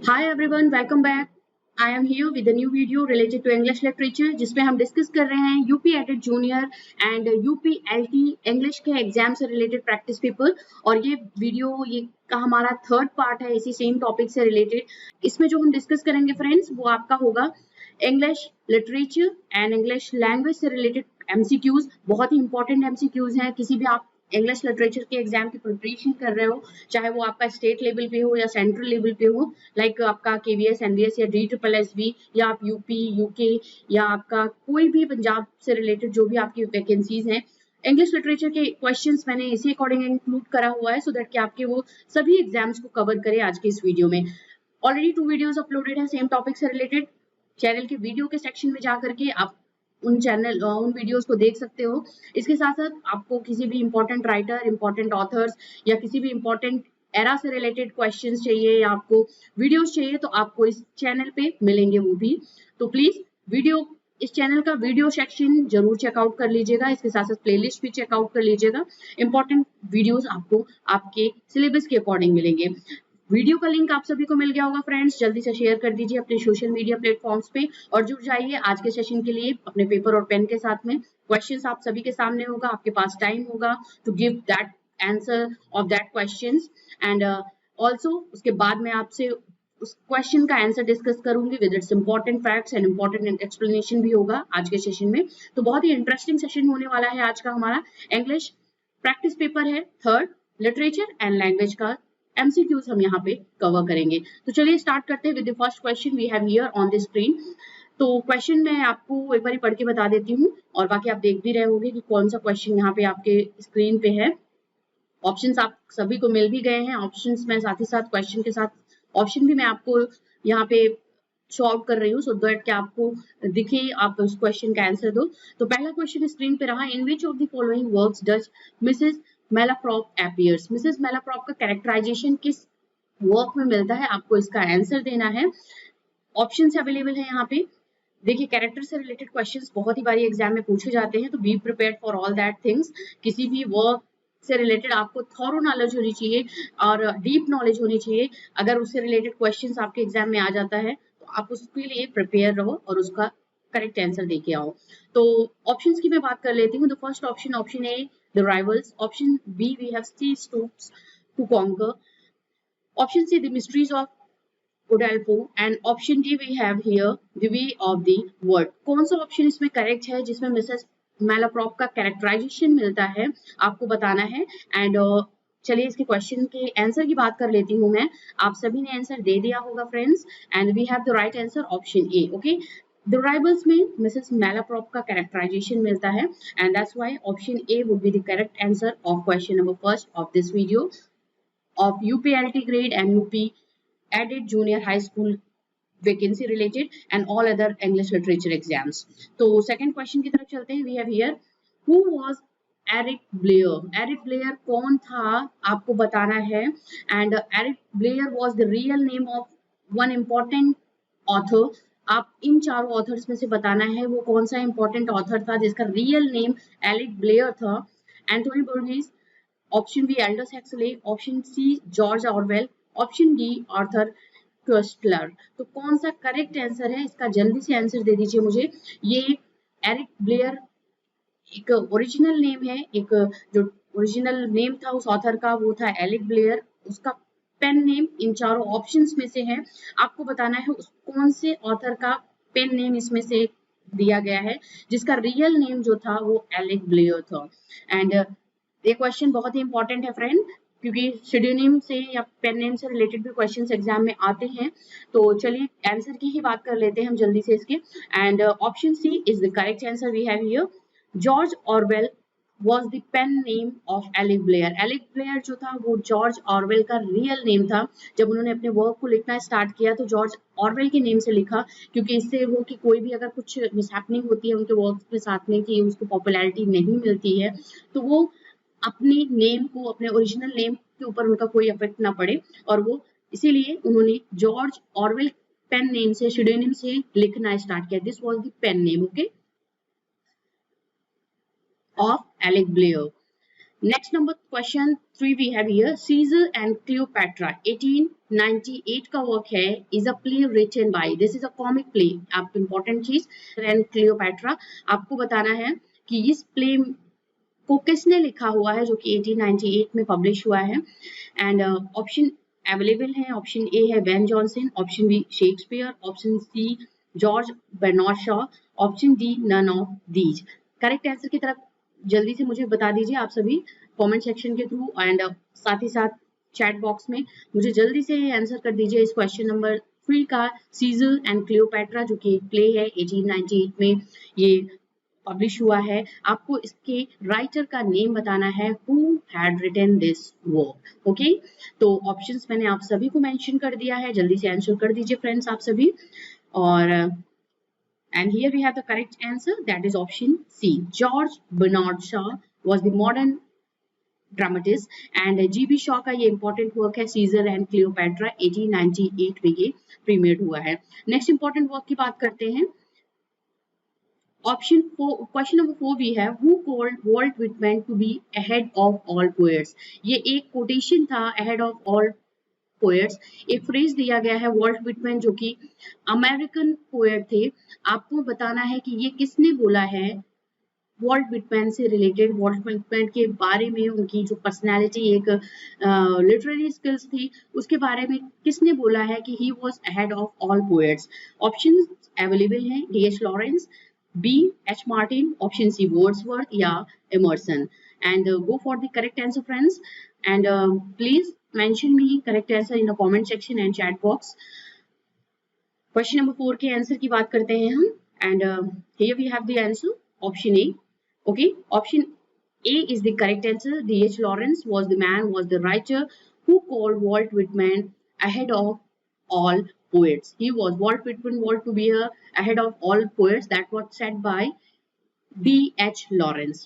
Hi everyone, welcome back. I am here with a new video related to English literature जिसमें हम discuss कर रहे हैं UP aided junior and UP LT English के exam से related practice paper. और ये वीडियो ये का हमारा थर्ड पार्ट है इसी सेम टॉपिक से रिलेटेड। इसमें जो हम डिस्कस करेंगे फ्रेंड्स वो आपका होगा English literature and English language से रिलेटेड एमसीक्यूज। बहुत ही इंपॉर्टेंट एमसीक्यूज हैं। किसी भी आप इंग्लिश लिटरेचर के एग्जाम की प्रिपरेशन कर रहे हो, चाहे वो आपका स्टेट लेवल पे हो या सेंट्रल लेवल पे हो, लाइक आपका केवीएस एनडीएस या DSSB, या आप यूपी यूके, या आपका कोई भी पंजाब से रिलेटेड जो भी आपकी वैकेंसीज हैं, इंग्लिश लिटरेचर के क्वेश्चंस मैंने इसी अकॉर्डिंग इंक्लूड करा हुआ है सो दैट कि आपके वो सभी एग्जाम्स को कवर करे आज के इस वीडियो में। ऑलरेडी 2 वीडियोस अपलोडेड है सेम टॉपिक से रिलेटेड। चैनल के वीडियो के सेक्शन में जा करके आप उन वीडियोस को देख सकते हो। इसके साथ साथ आपको किसी भी इंपॉर्टेंट राइटर, इंपॉर्टेंट ऑथर्स या किसी भी इंपॉर्टेंट एरा से रिलेटेड क्वेश्चंस चाहिए या आपको वीडियोस चाहिए तो आपको इस चैनल पे मिलेंगे वो भी। तो प्लीज इस चैनल का वीडियो सेक्शन जरूर चेकआउट कर लीजिएगा। इसके साथ साथ प्लेलिस्ट भी चेकआउट कर लीजिएगा। इंपॉर्टेंट वीडियोस आपको आपके सिलेबस के अकॉर्डिंग मिलेंगे। वीडियो का लिंक आप सभी को मिल गया होगा फ्रेंड्स, जल्दी से शेयर कर दीजिए अपने सोशल मीडिया प्लेटफॉर्म्स पे और जुड़ जाइए आज के सेशन के लिए अपने पेपर और पेन के साथ में। क्वेश्चंस आप सभी के सामने होगा, आपके पास टाइम होगा to give that answer of that questions and also उसके बाद मैं आपसे उस क्वेश्चन का आंसर डिस्कस करूंगी with its important facts and important explanation भी होगा आज के सेशन में। तो बहुत ही इंटरेस्टिंग सेशन होने वाला है आज का हमारा। इंग्लिश प्रैक्टिस पेपर है थर्ड, लिटरेचर एंड लैंग्वेज का एमसीक्यूज हम यहाँ पे कवर करेंगे। तो चलिए स्टार्ट करते हैं with the first question we have here on the screen. तो क्वेश्चन मैं आपको एक बार पढ़ के बता देती हूँ और बाकी आप देख भी रहे होंगे कि कौन सा क्वेश्चन यहाँ पे आपके स्क्रीन पे है। ऑप्शंस आप सभी को मिल भी गए हैं। ऑप्शंस में साथ ही साथ क्वेश्चन के साथ ऑप्शन भी मैं आपको यहाँ पे शो आउट कर रही हूँ सो दैट कि आपको दिखे आप उस क्वेश्चन का आंसर दो। तो पहला क्वेश्चन स्क्रीन पे रहा, in which of the following works does Mrs Malaprop appears. Mrs Malaprop का कैरेक्टराइजेशन किस वर्क में मिलता है, आपको इसका आंसर देना है। ऑप्शन अवेलेबल है यहाँ पे। देखिए कैरेक्टर से रिलेटेड क्वेश्चंस बहुत ही बारी एग्जाम में पूछे जाते हैं, तो be prepared for all that things. किसी भी वर्क से रिलेटेड आपको थॉरो नॉलेज होनी चाहिए और डीप नॉलेज होनी चाहिए। अगर उससे रिलेटेड क्वेश्चंस आपके एग्जाम में आ जाता है तो आप उसके लिए प्रिपेयर रहो और उसका करेक्ट आंसर दे के आओ। तो ऑप्शंस की मैं बात कर लेती हूँ। The first option, option A the rivals. Option B we have she stoops to conquer. Option C the mysteries of Udalpo and option D we have here the way of the world। कौन सा option इसमें correct है जिसमें Mrs Malaprop का characterization मिलता है, आपको बताना है। एंड चलिए इसके क्वेश्चन के आंसर की बात कर लेती हूँ मैं। आप सभी ने आंसर दे दिया होगा friends and we have the right answer option A. Okay, the rivals में मिसेस मेलाप्रॉप का कैरेक्टराइजेशन मिलता है and that's why option A would be the correct answer of question number first of this video of UPLT grade and UP added junior high school vacancy related and all other English literature exams। तो second question की तरफ चलते हैं। We have here who was Eric Blair. Eric Blair कौन था आपको बताना है and Eric Blair was the real name of one important author। आप इन चारों ऑथर्स में से बताना है वो कौन सा इंपॉर्टेंट ऑथर था जिसका रियल नेम एरिक ब्लेयर था। Anthony Burgess, option B Aldous Huxley, option C George Orwell, option D Arthur Koestler. तो कौन सा करेक्ट आंसर है इसका जल्दी से आंसर दे दीजिए मुझे। ये एरिक ब्लेयर एक ओरिजिनल नेम है, एक जो ओरिजिनल नेम था उस ऑथर का वो था एरिक ब्लेयर। उसका पेन नेम इन चारों ऑप्शंस में से है। आपको बताना है उस कौन से ऑथर का पेन नेम इसमें से दिया गया है जिसका रियल नेम जो था वो एरिक ब्लेयर था। एंड ये क्वेश्चन बहुत ही इंपॉर्टेंट है फ्रेंड, क्योंकि सिडोनिम से या पेन नेम से रिलेटेड भी क्वेश्चंस एग्जाम में आते हैं। तो चलिए आंसर की ही बात कर लेते हैं हम जल्दी से इसके। And option C is the correct answer we have here. George Orwell was the pen name of Eric Blair. Eric Blair जो था वो जॉर्ज ऑरवेल का रियल नेम था। जब उन्होंने अपने वर्क को लिखना स्टार्ट किया तो जॉर्ज ऑरवेल के नेम से लिखा, क्योंकि इससे वो कि कोई भी अगर कुछ मिसहैपनिंग होती है उनके वर्क के साथ में कि उसको पॉपुलैरिटी नहीं मिलती है तो वो अपने नेम को, अपने ओरिजिनल नेम के ऊपर उनका कोई इफेक्ट ना पड़े, और वो इसीलिए उन्होंने जॉर्ज ऑरवेल पेन नेम से, सिडोनिम से लिखना स्टार्ट किया। This was the pen name okay of Eric Blair. Next number question 3 we have here Caesar and Cleopatra 1898 का वर्क है, is a play written by, this is a comic play. आप important चीज and Cleopatra आपको बताना है कि इस play को किसने लिखा हुआ है, जो कि 1898 में पब्लिश हुआ है। एंड ऑप्शन अवेलेबल है, ऑप्शन ए है Ben Jonson, option B Shakespeare, option C George Bernard Shaw, option D none of these. Correct answer की तरफ जल्दी से मुझे बता दीजिए आप सभी कमेंट सेक्शन के थ्रू, एंड साथ ही साथ चैट बॉक्स में मुझे जल्दी से आंसर कर दीजिए इस क्वेश्चन नंबर 3 का। सीजर एंड क्लियोपैट्रा जो कि प्ले है 1898 में ये पब्लिश हुआ है, आपको इसके राइटर का नेम बताना है, who had written this work. Okay, तो ऑप्शंस मैंने आप सभी को मेंशन कर दिया है, जल्दी से आंसर कर दीजिए फ्रेंड्स आप सभी। और and here we have the correct answer, that is option C, George Bernard Shaw was the modern dramatist, and G.B. Shaw का ये important work है सीजर एंड क्लियोपैट्रा 1898 में ये प्रीमियर्ड हुआ है। नेक्स्ट इंपॉर्टेंट वर्क की बात करते हैं। ऑप्शन 4, क्वेश्चन नंबर 4 भी है, who called Walt Whitman to be ahead of all poets. ये एक कोटेशन था, अहेड ऑफ ऑल पोएट्स, एक फ्रेज दिया गया है वॉल्ट विटमैन जो कि अमेरिकन पोएट थे। आपको बताना है कि ये किसने बोला है, वॉल्ट विटमैन से रिलेटेड, वॉल्ट विटमैन के बारे में, उनकी जो पर्सनालिटी, एक लिटरेरी स्किल्स थी, उसके बारे में किसने बोला है कि he was ahead of all poets. Options available हैं, D H. Lawrence, B. H. Martin, option C. Wordsworth या Emerson. And go for the correct answer, friends. And please mention me correct answer in the comment section and chat box. Question number 4 के answer की बात करते हैं हम. And here we have the answer. Option A. Okay. Option A is the correct answer. D.H. Lawrence was the man, was the writer who called Walt Whitman ahead of all poets. He was Walt Whitman wanted to be ahead of all poets. That was said by D.H. Lawrence.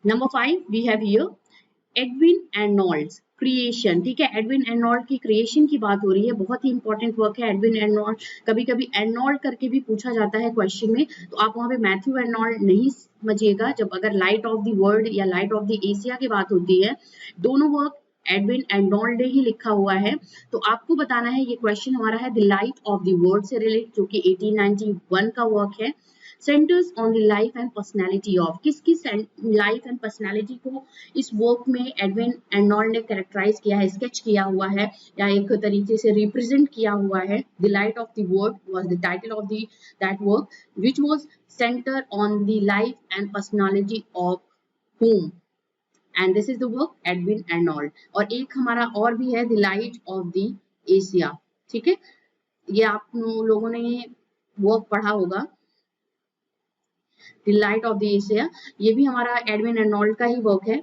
Number 5 we have here Edwin Arnold's creation. ठीक है, Edwin Arnold की creation की बात हो रही है, बहुत ही important work है एडविन एर्नोल्ड। कभी कभी एर्नोल्ड करके भी पूछा जाता है क्वेश्चन में, तो आप वहां पे मैथ्यू एर्नोल्ड नहीं समझिएगा। जब अगर लाइट ऑफ द वर्ल्ड या लाइट ऑफ द एशिया की बात होती है, दोनों वर्क एडविन एर्नोल्ड ने ही लिखा हुआ है। तो आपको बताना है, ये क्वेश्चन हमारा है the light of the world से रिलेटेड, जो कि 1891 का वर्क है। Centres on the life and personality of, किसकी लाइफ एंड पर्सनैलिटी को इस वर्क में एडविन एर्नोल्ड ने कैरेक्टराइज किया है, स्केच किया हुआ है, या एक तरीके से रिप्रेजेंट किया हुआ है। The light of the world was the title of that work which was centre on the life and personality of whom, and this is the work Edwin Arnold. और एक हमारा और भी है the light of the Asia. ठीक है, ये आप लोगों ने वर्क पढ़ा होगा, the light of the Asia, ये भी हमारा एडविन एर्नोल्ड का ही वर्क है।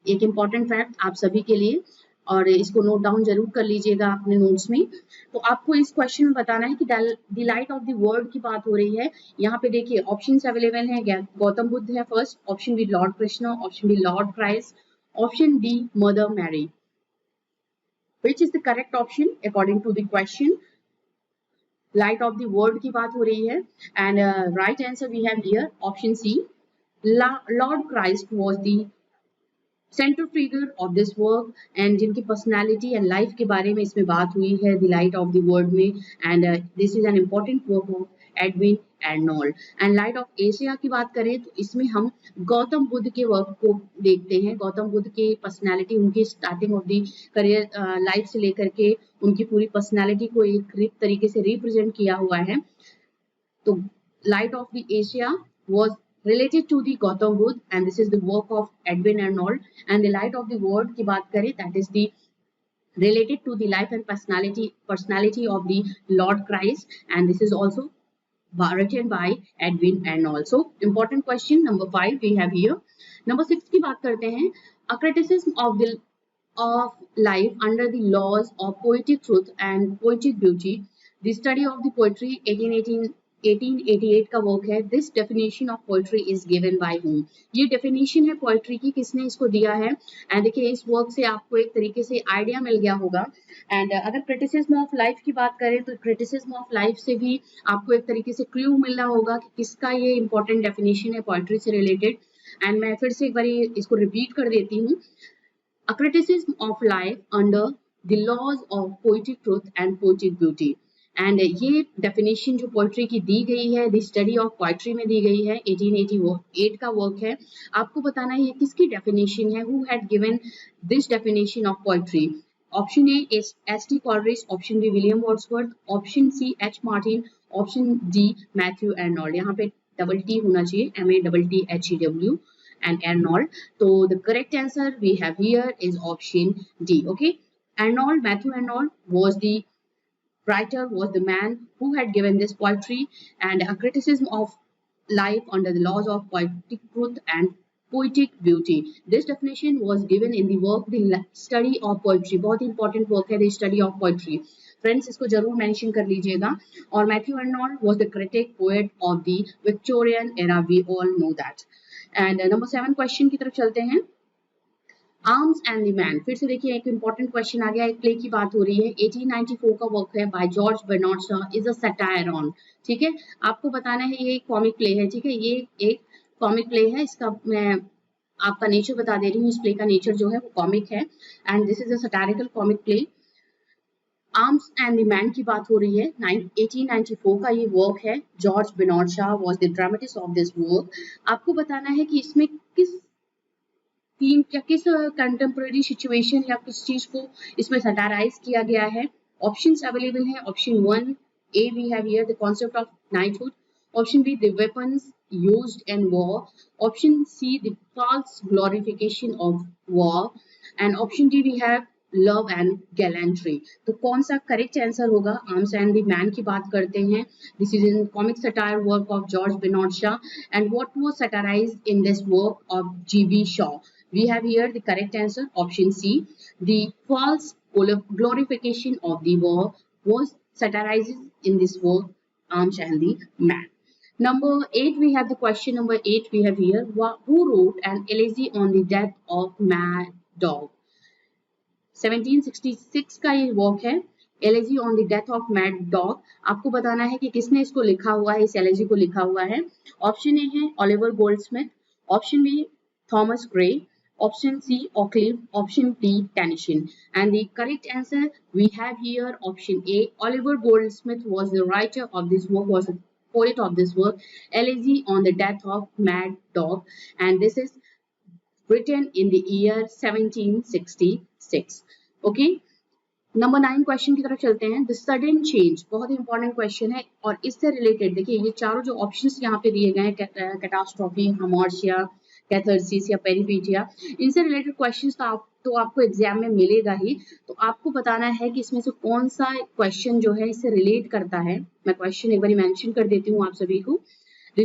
एक इंपॉर्टेंट फैक्ट आप सभी के लिए, और इसको नोट डाउन जरूर कर लीजिएगा अपने नोट्स में। तो आपको इस क्वेश्चन में बताना है कि the light of the world की बात हो रही है। यहाँ पे देखिए ऑप्शंस अवेलेबल हैं, गौतम बुद्ध है first, option B lord Krishna, option B lord Christ, option D mother Mary. Which is the correct option according to the question? Light of the world की बात हो रही है, and right answer we have here option C, lord Christ was the central figure of this work, and जिनकी personality and life के बारे में इसमें बात हुई है the light of the world में, and this is an important work of Edwin Arnold. And light of Asia की बात करें तो इसमें हम गौतम बुद्ध के वर्क को देखते हैं, गौतम बुद्ध की पर्सनालिटी, उनकी starting of the career life से लेकर के उनकी पूरी पर्सनालिटी को एक तरीके से रिप्रेजेंट किया हुआ है। तो light of the Asia was related to the Gautam Buddha, and this is the work of Edwin Arnold. And the light of the world की बात करें, that is the related to the life and personality of the Lord Christ, and this is also written by Edwin Arnold. So important question number 5 we have here. Number 6 की बात करते हैं, a criticism of life under the laws of poetic truth and poetic beauty, the study of the poetry 1888 का work है। This definition of poetry is given by whom, ये definition है poetry की, किसने इसको दिया है? एंड देखिए इस वर्क से आपको एक तरीके से आइडिया मिल गया होगा। एंड अगर क्रिटिसिज्म ऑफ लाइफ की बात करें तो क्रिटिसिज्म ऑफ लाइफ से भी आपको एक तरीके से क्लू मिल रहा होगा कि किसका ये इंपॉर्टेंट डेफिनेशन है पोएट्री से रिलेटेड। एंड मैं फिर से एक बार इसको रिपीट कर देती हूँ। A criticism of life under the laws of poetic truth and poetic beauty. And ये डेफिनेशन जो पोइट्री की दी गई है, द स्टडी ऑफ पोइट्री में दी गई है, 1888 का वर्क है। आपको बताना है ये किसकी डेफिनेशन है, who had given this definition of poetry. Option A is S T. Coleridge, option B William Wordsworth, option C H. Martin, option D Matthew Arnold. यहाँ पे डबल टी होना चाहिए, MATTHEW and Arnold. So the correct answer we have here is option D. Okay, Arnold, Matthew Arnold was the writer, was the man who had given this poetry and a criticism of life under the laws of poetic truth and poetic beauty. This definition was given in the work The Study of Poetry. बहुत important work है The Study of Poetry. Friends इसको जरूर mention कर लीजिएगा। और Matthew Arnold was the critic poet of the Victorian era. We all know that. And number 7 question की तरफ चलते हैं। आर्म्स एंड द मैन, फिर से देखिए एक इंपॉर्टेंट क्वेश्चन आ गया, एक प्ले की बात हो रही है, 1894 का वर्क है by George Bernard Shaw, is a satire on. ठीक है, आपको बताना है ये एक कॉमिक प्ले है। ठीक है, ये एक कॉमिक प्ले है, इसका मैं आपका नेचर बता दे रही हूँ। इस प्ले का नेचर जो है वो कॉमिक है and this is a satirical comic play. Arms and the Man की बात हो रही है, 1894 का ये वर्क है। George Bernard Shaw was the dramatist of this work. आपको बताना है कि इसमें किस थीम या किस कंटेम्प्रेरी सिचुएशन या किस चीज को इसमें सटाराइज किया गया है। ऑप्शंस अवेलेबल है। Option 1 A we have here the concept of knighthood, option B the weapons used in war, option C the false glorification of war and option D we have love and gallantry. तो कौन सा correct answer होगा? Arms and the Man की बात करते हैं। This is in comic satire work of George Bernard Shaw and what was satirised in this work of G.B. Shaw? We have here the correct answer, option C. The false glorification of the war was satirized in this work, Arms and the Man. Number 8, we have the question number 8 we have here. Who wrote an elegy on the death of Mad Dog? 1766 का ये work है, elegy on the death of mad dog. आपको बताना है कि किसने इसको लिखा हुआ है, इस एलेजी को लिखा हुआ है। Option A is Oliver Goldsmith, option B Thomas Gray, option C Occleve, option D Tennyson, and the correct answer we have here option A. Oliver Goldsmith was the writer of this work, was the poet of this work, Elegy on the Death of Mad Dog, and this is written in the year 1766. Okay, number 9 question की तरफ चलते हैं। The sudden change, बहुत ही important question है और इससे related देखिए ये चारों जो ऑप्शंस यहाँ पे दिए गए हैं, कैटास्ट्रॉफी, हामोर्सिया, कैथारसिस या पेरिपीटिया, इनसे रिलेटेड क्वेश्चंस तो आपको एग्जाम में मिलेगा ही। तो आपको बताना है कि इसमें से कौन सा क्वेश्चन जो है इससे रिलेट करता है। मैं क्वेश्चन एक बार मेंशन कर देती हूँ आप सभी को। The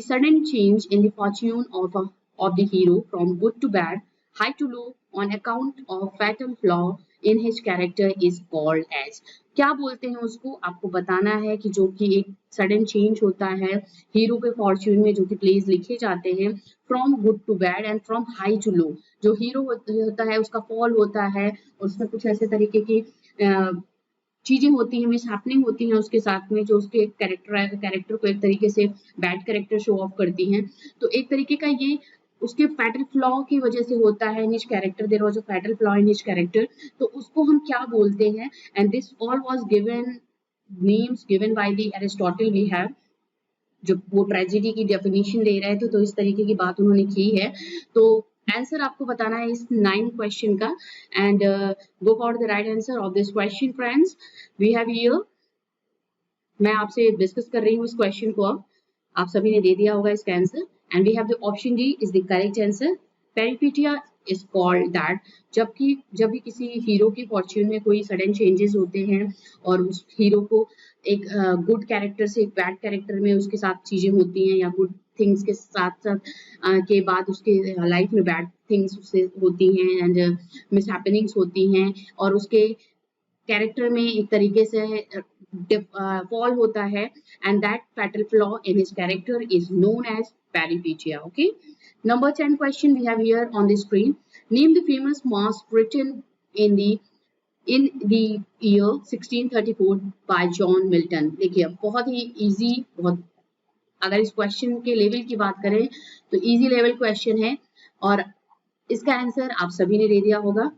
sudden change in the fortune of the hero from good to bad, high to low on account of fatal flaw in his character is called as. क्या बोलते हैं उसको? आपको बताना है कि जो कि एक सडन चेंज होता है हीरो के फॉर्च्यून में, जो कि प्लेज लिखे जाते हैं from good to bad and from high to low. जो हीरो होता है उसका फॉल होता है और उसमें कुछ ऐसे तरीके की चीजें होती हैं, मिस हैपनिंग होती हैं उसके साथ में, जो उसके कैरेक्टर को एक तरीके से बैड कैरेक्टर शो ऑफ करती हैं। तो एक तरीके का ये उसके फैटल फ्लॉ की वजह से होता है, निज character, there was a fatal flaw in his character, तो उसको हम क्या बोलते हैं? And this all was given, names given by the Aristotle we have, जो वो ट्रेजेडी की डेफिनेशन दे रहे थे, तो इस तरीके की बात उन्होंने की है। तो आंसर आपको बताना है इस 9 क्वेश्चन का and go for the right answer of this question friends. We have here, मैं आपसे डिस्कस कर रही हूँ इस क्वेश्चन को, अब आप सभी ने दे दिया होगा इसका answer and we have the option D is the correct answer. Peripeteia is called that, जब भी किसी हीरो की फॉर्च्यून में कोई सडन चेंजेस होते हैं और उस हीरो को एक गुड कैरेक्टर से एक बैड कैरेक्टर में उसके साथ चीजें होती हैं, या गुड थिंग्स के साथ के बाद उसके लाइफ में बैड थिंग्स उससे होती हैं एंड मिस हैपनिंग्स होती हैं और उसके कैरेक्टर में एक तरीके से फॉल होता है and that fatal flaw in his character is known as peripeteia. Okay, number 10 question we have here on the screen. Name the famous mass written in the year 1634 by John Milton. देखिए बहुत ही easy, बहुत अगर इस question के level की बात करें तो इजी लेवल क्वेश्चन है और इसका आंसर आप सभी ने दे दिया होगा।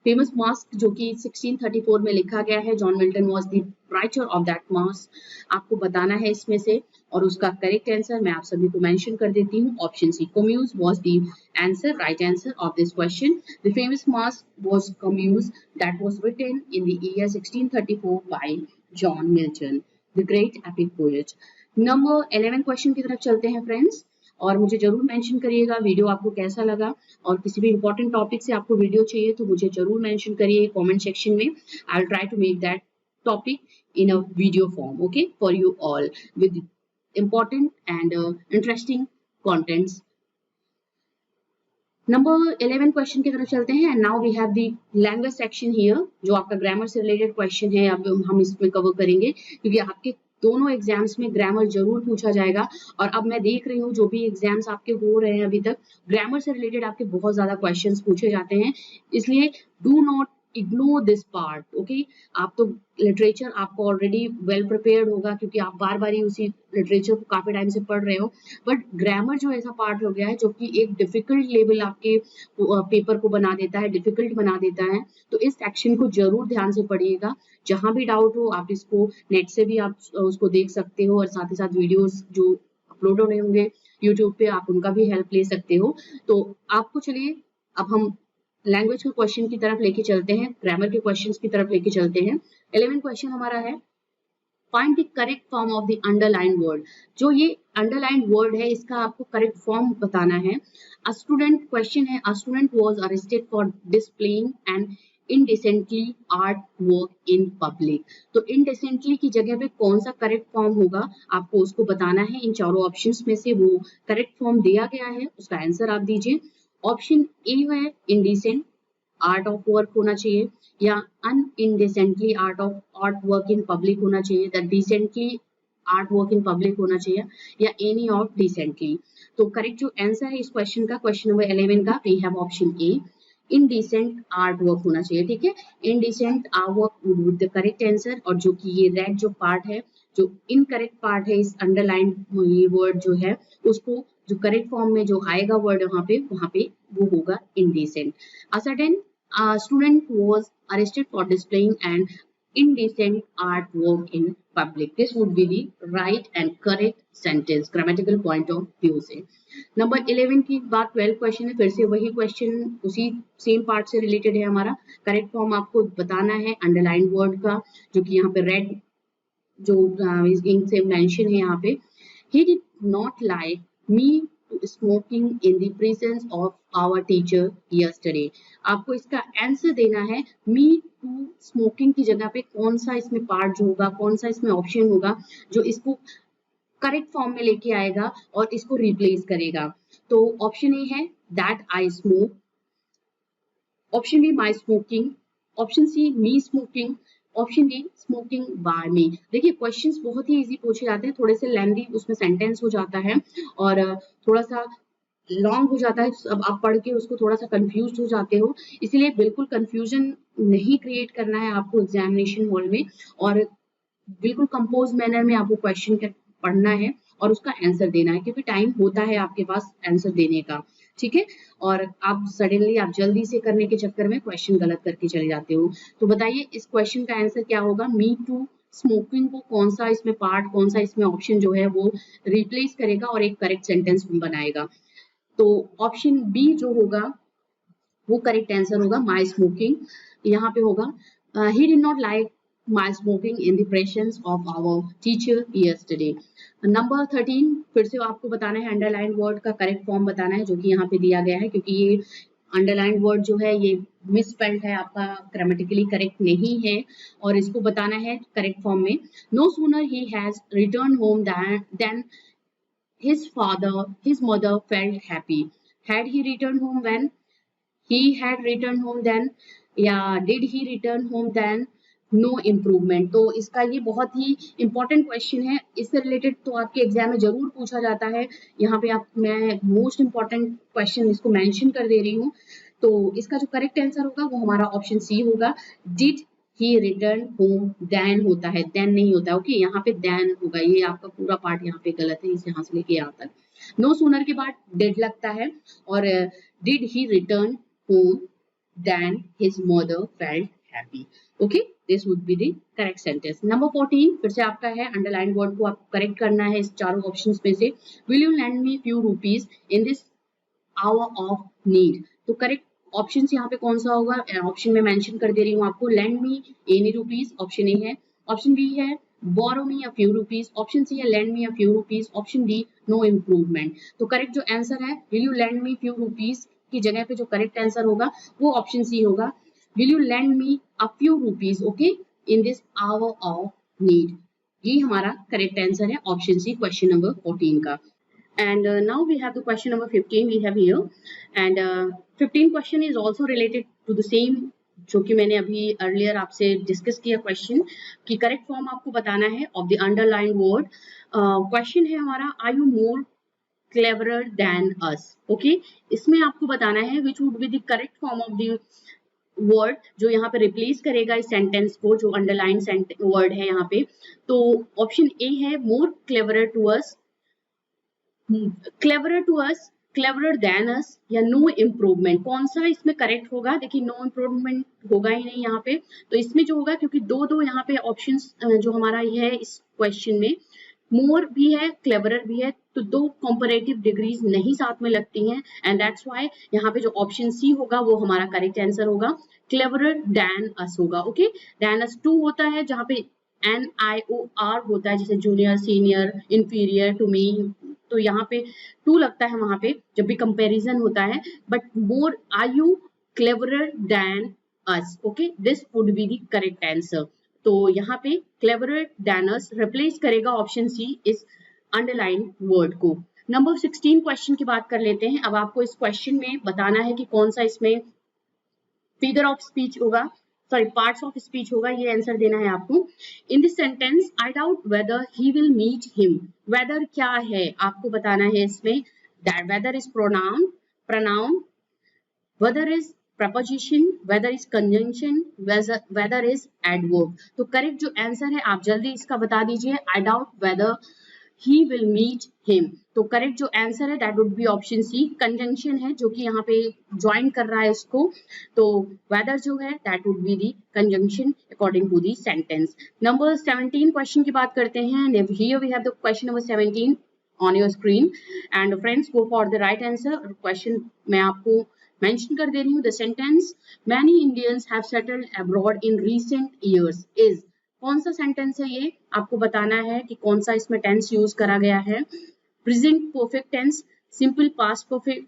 फेमस मॉस्क जो कि 1634 में लिखा गया है, John Milton was the writer of that masque, आपको बताना है इसमें से, और उसका करेक्ट आंसर मैं आप सभी को मेंशन कर देती हूँ। Option C Comus was the answer, right answer of this question. The famous masque was Comus that was written in the year 1634 by John Milton, the great epic poet. Number 11 question की तरफ चलते हैं friends, और मुझे जरूर mention करिएगा video आपको कैसा लगा, और किसी भी इंपॉर्टेंट टॉपिक से आपको वीडियो चाहिए तो मुझे जरूर मेंशन करिए कमेंट सेक्शन में। I will try to make that topic in a video form, okay, for you all with important and interesting contents. Number 11 question की तरफ चलते हैं, and now we have the language section here, जो आपका grammar से related question है, अब हम इसमें कवर करेंगे क्योंकि आपके दोनों एग्जाम्स में ग्रामर जरूर पूछा जाएगा। और अब मैं देख रही हूँ जो भी एग्जाम्स आपके हो रहे हैं अभी तक, ग्रामर से रिलेटेड आपके बहुत ज्यादा क्वेश्चंस पूछे जाते हैं, इसलिए do not ignore this part, okay. आप तो लिटरेचर आपको ऑलरेडी वेल प्रिपेयर्ड होगा क्योंकि आप बार बार ही उसी लिटरेचर को काफी टाइम से पढ़ रहे हो, बट ग्रामर जो ऐसा पार्ट हो गया है जो कि एक डिफिकल्ट लेवल आपके पेपर को बना देता है, डिफिकल्ट बना देता है, तो इस सेक्शन को जरूर ध्यान से पढ़िएगा। जहां भी डाउट हो आप इसको नेट से भी आप उसको देख सकते हो, और साथ ही साथ वीडियोस जो अपलोड होने होंगे यूट्यूब पे आप उनका भी हेल्प ले सकते हो। तो आपको चलिए अब हम लैंग्वेज के क्वेश्चन की तरफ लेके चलते हैं, ग्रामर के क्वेश्चंस की तरफ लेके चलते हैं। 11 क्वेश्चन हमारा है, find the correct form of the underline word. जो ये अंडरलाइन वर्ड है इसका आपको करेक्ट फॉर्म बताना है। अ स्टूडेंट क्वेश्चन है, a student was arrested for displaying and indecently art work in public. तो इनडिसेंटली की जगह पे कौन सा करेक्ट फॉर्म होगा आपको उसको बताना है। इन चारों ऑप्शंस में से वो करेक्ट फॉर्म दिया गया है, उसका आंसर आप दीजिए। ऑप्शन ए है इनडिसेंट आर्ट ऑफ वर्क होना चाहिए, या an indecently art work in public होना चाहिए, the decently art work in public होना चाहिए, या एनी ऑफ डिसेंटली। तो करेक्ट जो आंसर है इस क्वेश्चन का, क्वेश्चन नंबर 11 का, we have option A, indecent art work होना चाहिए, ठीक है। Indecent art work with the correct answer, और जो कि ये रेड जो पार्ट है, जो इनकरेक्ट पार्ट है इस अंडरलाइन वर्ड जो है, उसको जो करेक्ट फॉर्म में जो आएगा वर्ड वहां पे वो होगा indecent. A certain student was arrested for displaying an indecent artwork in public. This would be the right and correct sentence grammatical point of view से। नंबर 11 की बात 12 क्वेश्चन है, फिर से वही क्वेश्चन उसी सेम पार्ट से रिलेटेड है हमारा। करेक्ट फॉर्म आपको बताना है अंडरलाइन वर्ड का, जो कि यहाँ पे रेड जो इंक से मेंशन है यहाँ पे। He did not like me to smoking in the presence of our teacher yesterday. आपको इसका आंसर देना है, me to smoking की जगह पे कौन सा इसमें पार्ट जो होगा, कौन सा इसमें ऑप्शन होगा जो इसको करेक्ट फॉर्म में लेके आएगा और इसको रिप्लेस करेगा। तो ऑप्शन ए है that I smoke, option B my smoking, option C me smoking, option D smoking by me. देखिए क्वेश्चंस बहुत ही इजी पूछे जाते हैं, थोड़े से लेंथी उसमें सेंटेंस हो जाता है और थोड़ा सा लॉन्ग हो जाता है, अब आप पढ़ के उसको थोड़ा सा कंफ्यूज हो जाते हो, इसलिए बिल्कुल कंफ्यूजन नहीं क्रिएट करना है आपको एग्जामिनेशन हॉल में, और बिल्कुल कंपोज मैनर में आपको क्वेश्चन पढ़ना है और उसका आंसर देना है, क्योंकि टाइम होता है आपके पास आंसर देने का, ठीक है। और आप सडनली आप जल्दी से करने के चक्कर में क्वेश्चन गलत करके चले जाते हो। तो बताइए इस क्वेश्चन का आंसर क्या होगा, मी टू स्मोकिंग को कौन सा इसमें पार्ट, कौन सा इसमें ऑप्शन जो है वो रिप्लेस करेगा और एक करेक्ट सेंटेंस बनाएगा। तो ऑप्शन बी जो होगा वो करेक्ट आंसर होगा, माई स्मोकिंग। यहाँ पे होगा ही did not like my smoking in the presence of our teacher yesterday. Number 13 फिर से आपको बताना है, अंडरलाइन वर्ड का करेक्ट फॉर्म बताना है, जो कि यहाँ पे दिया गया है, क्योंकि ये अंडरलाइन वर्ड जो है ये मिसस्पेल्ड है, आपका ग्रामेटिकली करेक्ट नहीं है, और इसको बताना है करेक्ट फॉर्म में। No sooner he has return home then his mother felt happy. Had he returned home when? He had returned home then, या did he return home then? No improvement. तो इसका ये बहुत ही इंपॉर्टेंट क्वेश्चन है, इससे related तो आपके exam में जरूर पूछा जाता है। यहाँ पे मैं मोस्ट इम्पॉर्टेंट क्वेश्चन इसको मेंशन कर दे रही हूँ। तो इसका जो करेक्ट आंसर होगा वो हमारा ऑप्शन सी होगा, did he returned home then होता है, then नहीं होता है, ओके यहाँ पे then होगा, ये आपका पूरा पार्ट यहाँ पे गलत है, इसे यहाँ से लेके यहाँ तक। no sooner के बाद did लगता है और did he return home then his mother felt happy, okay this would be the correct sentence. Number 14 फिर से आपका है, underline word को आपको करेक्ट करना है इस चारों ऑप्शंस में से। will you lend me few rupees in this hour of need, तो करेक्ट ऑप्शन यहाँ पे कौन सा होगा, ऑप्शन में मेंशन कर दे रही हूँ आपको, lend me any rupees option A है, ऑप्शन बी है borrow me a few rupees, option C है lend me a few rupees, option D no improvement. तो करेक्ट जो आंसर है will you lend me few rupees की जगह पे जो करेक्ट आंसर होगा वो ऑप्शन सी होगा, will you lend me a few rupees okay in this hour of need, ये हमारा करेक्ट आंसर है ऑप्शन सी क्वेश्चन नंबर 14 का। And now we have the question number 15 we have here, and 15 question is also related to the same जो कि मैंने अभी earlier आपसे discuss किया क्वेश्चन कि करेक्ट फॉर्म आपको बताना है of the underline word. Question है हमारा are you more cleverer than us, okay इसमें आपको बताना है which would be the correct form of the word जो यहाँ पे रिप्लेस करेगा इस सेंटेंस को, जो अंडरलाइन वर्ड है यहाँ पे। तो ऑप्शन ए है more cleverer to us, cleverer to us, cleverer than us या नो इम्प्रूवमेंट, कौन सा इसमें करेक्ट होगा? देखिए नो इम्प्रूवमेंट होगा ही नहीं यहाँ पे, तो इसमें जो होगा क्योंकि दो यहाँ पे ऑप्शंस जो हमारा ये है इस क्वेश्चन में, मोर भी है क्लेवरर भी है, तो दो कंपैरेटिव डिग्रीज नहीं साथ में लगती हैं, एंड दैट्स व्हाई यहाँ पे जो ऑप्शन सी होगा वो हमारा करेक्ट आंसर होगा, क्लेवरर देन अस होगा। ओके देन अस 2 होता है जहाँ पे NIOR होता है, जैसे junior senior inferior to me, तो यहाँ पे 2 लगता है वहां पे जब भी कंपैरिजन होता है, but more are you cleverer than us, okay this would be the correct answer. तो यहाँ पे क्लेवरर देन अस रिप्लेस करेगा ऑप्शन सी इस अंडरलाइन वर्ड को। नंबर 16 क्वेश्चन की बात कर लेते हैं। अब आपको इस क्वेश्चन में बताना है कि कौन सा इसमें फिगर ऑफ स्पीच होगा, सॉरी पार्ट्स ऑफ स्पीच होगा, ये आंसर देना है आपको। In this sentence I doubt whether he will meet him, whether क्या है आपको बताना है इसमें, that whether is pronoun, whether is preposition, whether is conjunction, whether is adverb. तो करेक्ट जो आंसर है आप जल्दी इसका बता दीजिए, I doubt whether he will meet him, तो करेक्ट जो आंसर है that would be option C, conjunction है जो कि यहाँ पे ज्वाइन कर रहा है इसको, तो वेदर जो है that would be the conjunction according to the sentence. Number 17 question की बात करते हैं। Here we have the question number 17 on your screen, and friends go for the right answer. Question मैं आपको मेंशन कर दे रही हूँ, the sentence many Indians have settled abroad in recent years is, कौन सा सेंटेंस है ये आपको बताना है कि कौन सा इसमें टेंस यूज करा गया है, present perfect tense, simple past perfect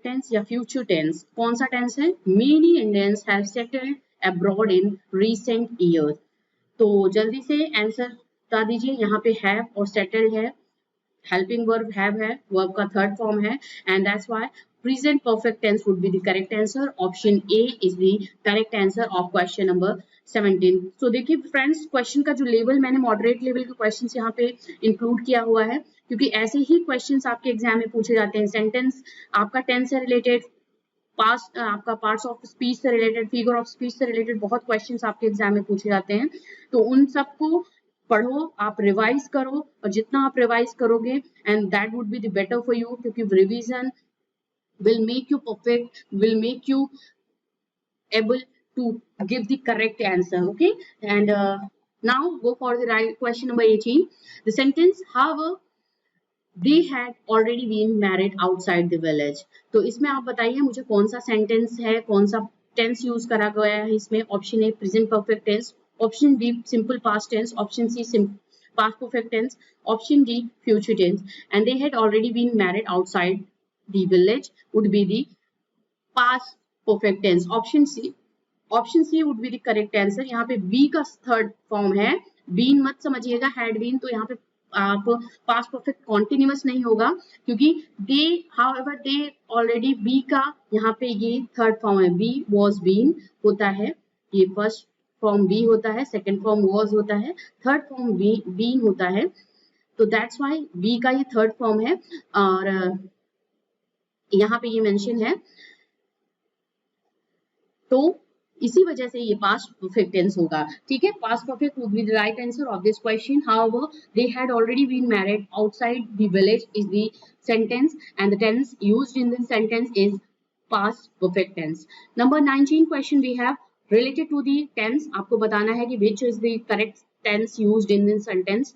tense या फ्यूचर टेंस, कौन सा टेंस है? Many Indians have settled abroad in recent years, तो जल्दी से आंसर बता दीजिए। यहाँ पे हैव और सेटल्ड है, हेल्पिंग वर्ब हैव है, वर्ब का थर्ड फॉर्म है, and that's why present perfect tense would be the correct answer. Option A is the correct answer of question number 17. So देखिए फ्रेंड्स क्वेश्चन का जो level मैंने moderate level के questions यहाँ पे इंक्लूड किया हुआ है, क्योंकि ऐसे ही क्वेश्चंस आपके एग्जाम में पूछे जाते हैं। सेंटेंस आपका टेंस से रिलेटेड, पास्ट आपका पार्ट्स ऑफ स्पीच से रिलेटेड, फिगर ऑफ स्पीच से रिलेटेड बहुत क्वेश्चंस आपके एग्जाम में पूछे जाते हैं, तो उन सबको पढ़ो, आप रिवाइज करो, और जितना आप रिवाइज करोगे and that would be the better for you, क्योंकि revision will make you perfect, will make you able to give the correct answer. Okay, and now go for the right question number 18. The sentence, however they had already been married outside the village, तो इसमें आप बताइए मुझे कौन सा sentence है, कौन सा टेंस यूज करा गया है इसमें। Option A present perfect tense, option B simple past tense, option C past perfect tense, option D future tense, and they had already been married outside the village would be the past perfect tense. Option C would be the correct answer. यहाँ पे B का third form है, been मत समझिएगा, had been, तो यहाँ पे आप पास्ट परफेक्ट कॉन्टिन्यूअस नहीं होगा, क्योंकि दे हाउएवर दे ऑलरेडी, बी का यहाँ पे ये थर्ड फॉर्म है, बी वॉज बीन होता है, ये फर्स्ट फॉर्म बी होता है, सेकेंड फॉर्म वॉज होता है, थर्ड फॉर्म बीन होता है, तो दैट्स वाई बी का ये थर्ड फॉर्म है, और यहाँ पे ये मेंशन है। तो इसी वजह से ये पास्ट परफेक्ट टेंस होगा, ठीक है। Past perfect would be the right answer of this question. However they had already been married outside the village is the sentence and the tense used in this sentence is past perfect tense. Number 19 question we have related to the tense. आपको बताना है कि which is the correct tense used in this sentence.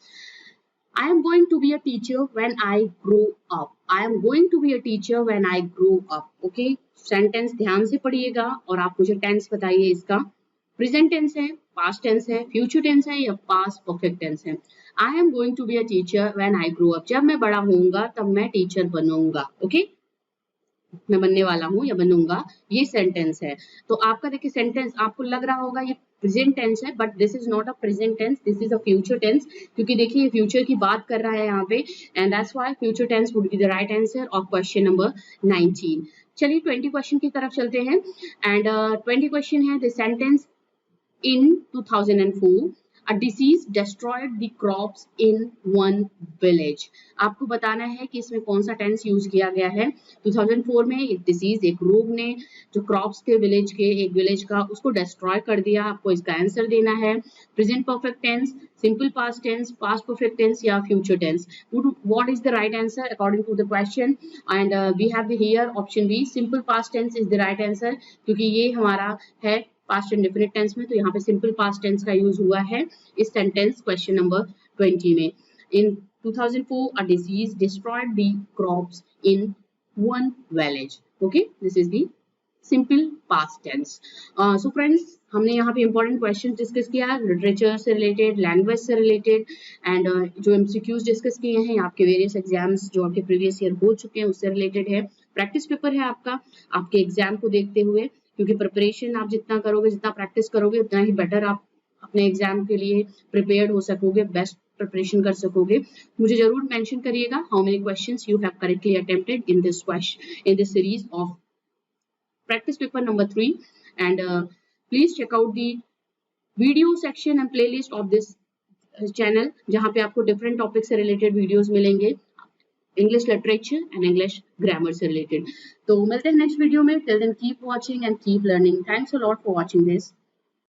I am going to be a teacher when I grow up. I am going to be a teacher when I grow up. Okay, sentence ध्यान से पढ़िएगा और आप मुझे tense बताइए इसका। Present tense है, past tense है, फ्यूचर टेंस है या पास्ट परफेक्ट टेंस है। I am going to be a teacher when I grow up, जब मैं बड़ा होऊंगा तब मैं टीचर बनूंगा। ओके, मैं बनने वाला हूँ या बनूंगा, ये सेंटेंस है। तो आपका देखिए सेंटेंस आपको लग रहा होगा ये प्रेजेंट टेंस है, but this is not a present tense, this is a future tense, क्योंकि देखिए ये फ्यूचर की बात कर रहा है यहाँ पे, and that's why future tense would be the right answer of question number 19। चलिए 20 क्वेश्चन की तरफ चलते हैं, एंड 20 क्वेश्चन है the sentence in 2004 a disease destroyed the crops in one village। आपको बताना है कि इसमें कौन सा टेंस यूज किया गया है। 2004 में एक डिजीज, एक रोग ने जो क्रॉप्स थे विलेज के, एक विलेज का, उसको डिस्ट्रॉय कर दिया। आपको इसका आंसर देना है present perfect tense, simple past tense, past perfect tense या future tense. What is the right answer according to the question, and we have here option B, simple past tense is the right answer, क्योंकि ये हमारा है past indefinite tense में, तो यहाँ पे simple past tense का यूज हुआ है इस सेंटेंस क्वेश्चन नंबर 20 में। इन 2004 a disease destroyed the crops in one village. Okay, this is the simple past tense. So friends, हमने यहाँ पे इंपॉर्टेंट क्वेश्चन डिस्कस किया, लिटरेचर से रिलेटेड, लैंग्वेज से रिलेटेड, एंड जो एमसीक्यूज डिस्कस किए हैं आपके वेरियस एग्जाम्स जो आपके प्रीवियस ईयर हो चुके हैं उससे रिलेटेड है। प्रैक्टिस पेपर है आपका, आपके एग्जाम को देखते हुए, क्योंकि प्रिपरेशन आप जितना करोगे, जितना प्रैक्टिस करोगे, उतना ही बेटर आप अपने एग्जाम के लिए प्रिपेयर्ड हो सकोगे, बेस्ट प्रिपरेशन कर सकोगे। मुझे जरूर मेंशन करिएगा how many questions you have correctly attempted in this series of practice paper number 3, and please check out the video section and playlist of this channel, जहाँ पे आपको different topics से related videos मिलेंगे, English literature and English grammar से related। तो मिलते हैं next video में, till then keep watching and keep learning. Thanks a lot for watching this.